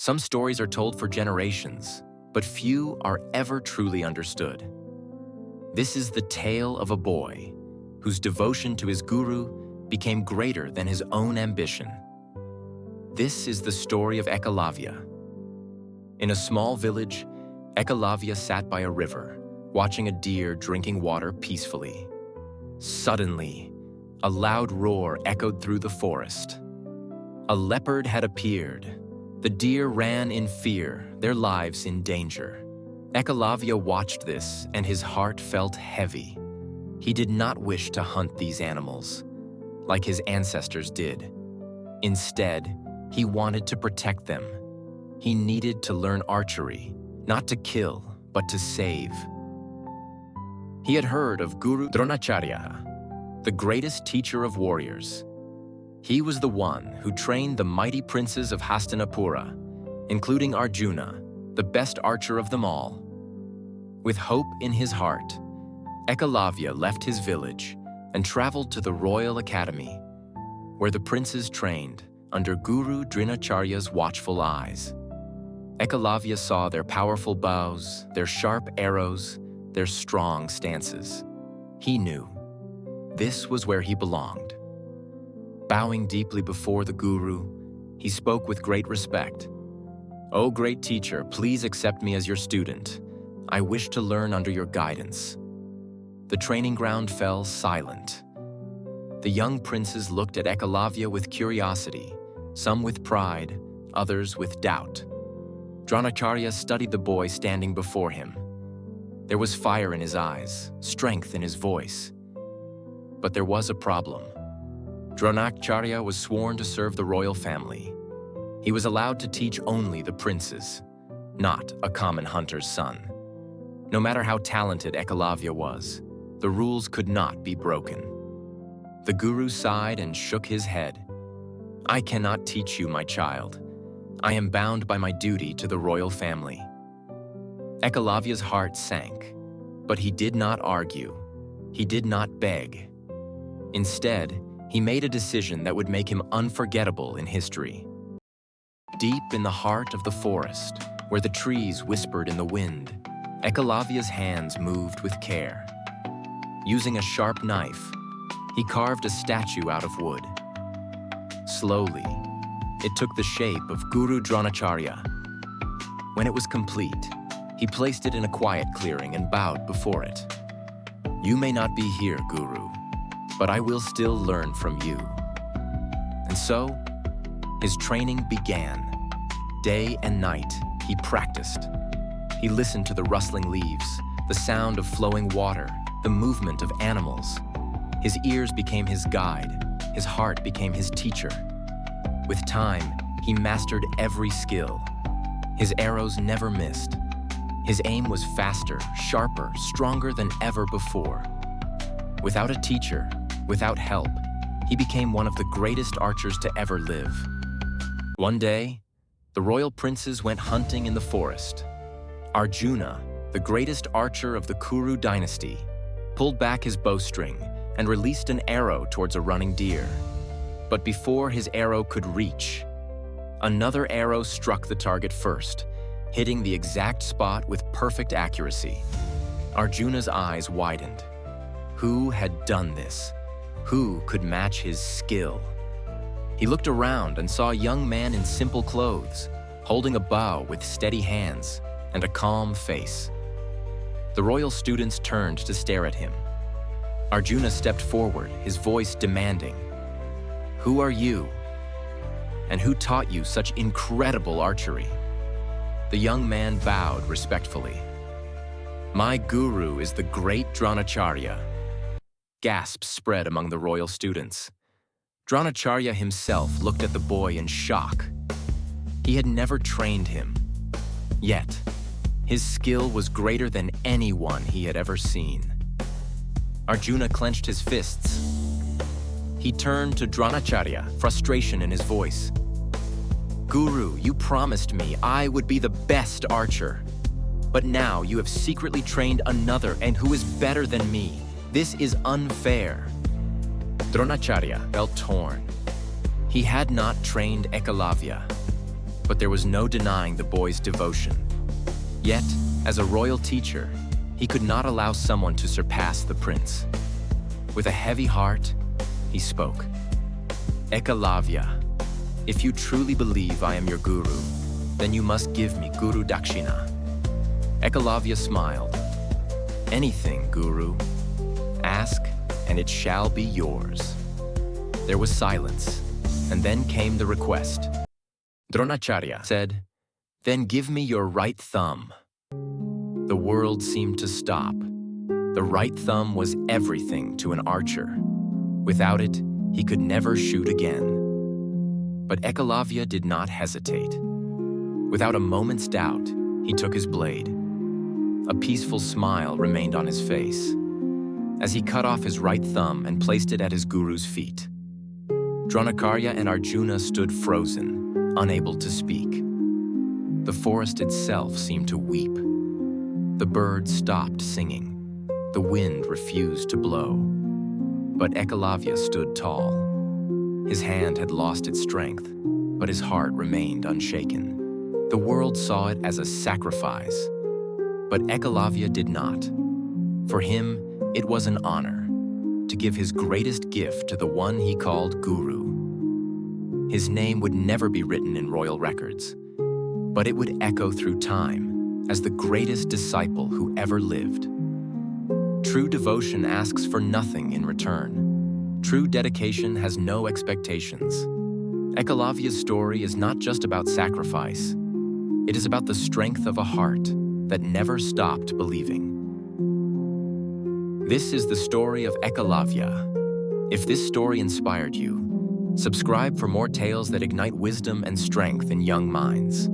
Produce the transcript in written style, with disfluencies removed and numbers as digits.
Some stories are told for generations, but few are ever truly understood. This is the tale of a boy whose devotion to his guru became greater than his own ambition. This is the story of Ekalavya. In a small village, Ekalavya sat by a river, watching a deer drinking water peacefully. Suddenly, a loud roar echoed through the forest. A leopard had appeared. The deer ran in fear, their lives in danger. Ekalavya watched this, and his heart felt heavy. He did not wish to hunt these animals, like his ancestors did. Instead, he wanted to protect them. He needed to learn archery, not to kill, but to save. He had heard of Guru Dronacharya, the greatest teacher of warriors. He was the one who trained the mighty princes of Hastinapura, including Arjuna, the best archer of them all. With hope in his heart, Ekalavya left his village and traveled to the royal academy, where the princes trained under Guru Dronacharya's watchful eyes. Ekalavya saw their powerful bows, their sharp arrows, their strong stances. He knew this was where he belonged. Bowing deeply before the guru, he spoke with great respect. "O great teacher, please accept me as your student. I wish to learn under your guidance." The training ground fell silent. The young princes looked at Ekalavya with curiosity, some with pride, others with doubt. Dronacharya studied the boy standing before him. There was fire in his eyes, strength in his voice. But there was a problem. Dronacharya was sworn to serve the royal family. He was allowed to teach only the princes, not a common hunter's son. No matter how talented Ekalavya was, the rules could not be broken. The guru sighed and shook his head. "I cannot teach you, my child. I am bound by my duty to the royal family." Ekalavya's heart sank, but he did not argue. He did not beg. Instead, he made a decision that would make him unforgettable in history. Deep in the heart of the forest, where the trees whispered in the wind, Ekalavya's hands moved with care. Using a sharp knife, he carved a statue out of wood. Slowly, it took the shape of Guru Dronacharya. When it was complete, he placed it in a quiet clearing and bowed before it. "You may not be here, Guru, but I will still learn from you." And so, his training began. Day and night, he practiced. He listened to the rustling leaves, the sound of flowing water, the movement of animals. His ears became his guide, his heart became his teacher. With time, he mastered every skill. His arrows never missed. His aim was faster, sharper, stronger than ever before. Without a teacher, without help, he became one of the greatest archers to ever live. One day, the royal princes went hunting in the forest. Arjuna, the greatest archer of the Kuru dynasty, pulled back his bowstring and released an arrow towards a running deer. But before his arrow could reach, another arrow struck the target first, hitting the exact spot with perfect accuracy. Arjuna's eyes widened. Who had done this? Who could match his skill? He looked around and saw a young man in simple clothes, holding a bow with steady hands and a calm face. The royal students turned to stare at him. Arjuna stepped forward, his voice demanding, "Who are you? And who taught you such incredible archery?" The young man bowed respectfully. "My guru is the great Dronacharya." Gasps spread among the royal students. Dronacharya himself looked at the boy in shock. He had never trained him. Yet, his skill was greater than anyone he had ever seen. Arjuna clenched his fists. He turned to Dronacharya, frustration in his voice. "Guru, you promised me I would be the best archer. But now you have secretly trained another and who is better than me. This is unfair." Dronacharya felt torn. He had not trained Ekalavya. but there was no denying the boy's devotion. Yet, as a royal teacher, he could not allow someone to surpass the prince. With a heavy heart, he spoke. Ekalavya, if you truly believe I am your guru, then you must give me Guru Dakshina. Ekalavya smiled. Anything, Guru. Ask, and it shall be yours. There was silence, and then came the request. Dronacharya said, Then give me your right thumb. The world seemed to stop. The right thumb was everything to an archer. Without it, he could never shoot again. But Ekalavya did not hesitate. Without a moment's doubt, he took his blade. A peaceful smile remained on his face as he cut off his right thumb and placed it at his guru's feet. Dronacharya and Arjuna stood frozen, unable to speak. The forest itself seemed to weep. The birds stopped singing. The wind refused to blow. But Ekalavya stood tall. His hand had lost its strength, but his heart remained unshaken. The world saw it as a sacrifice, but Ekalavya did not. For him, it was an honor to give his greatest gift to the one he called Guru. His name would never be written in royal records, but it would echo through time as the greatest disciple who ever lived. True devotion asks for nothing in return. True dedication has no expectations. Ekalavya's story is not just about sacrifice. It is about the strength of a heart that never stopped believing. This is the story of Ekalavya. If this story inspired you, subscribe for more tales that ignite wisdom and strength in young minds.